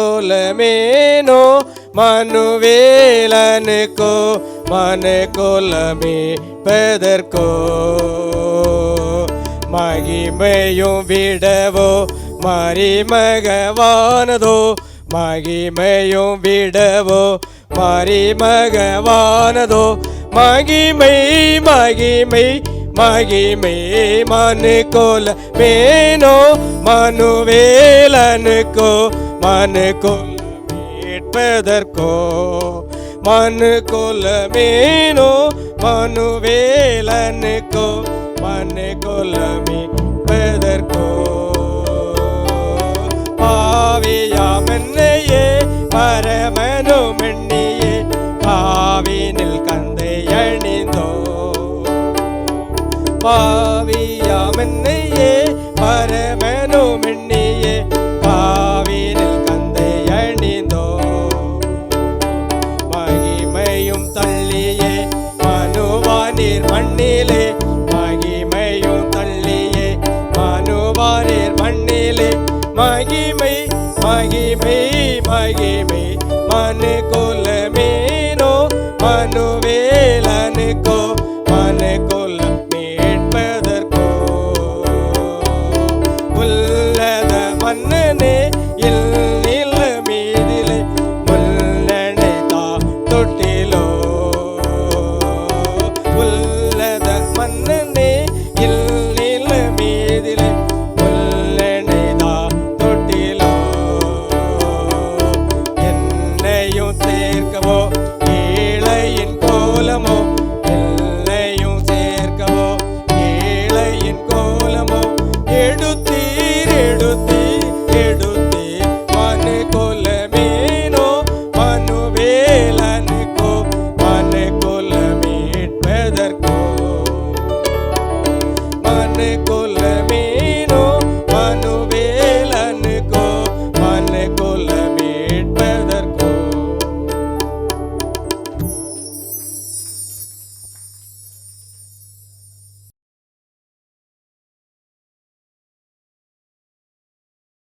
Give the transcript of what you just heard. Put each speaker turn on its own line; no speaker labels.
மனுக்குலமேனோ மனுவேலனுக்கோ மனுக்குலமே பெதற்கோ மகிமையும் விடவோ மறிமகவானதோ மகிமையும் விடவோ மறிமகவானதோ மகிமை மகிமை மகிமை மனுக்குலமேனோ மனுவேலனுக்கோ மனுக்குலமே மீட்பதற்கோ மனுக்குலமேனோ மனுவேலனுக்கோ மனுக்குலமே மீட்பதற்கோ பாவியாமென்னையே பரமனுமெண்ணியே பாவினில் கந்தை அணிந்தோ பாவியாமென்னையே பரமனுமெண்ணி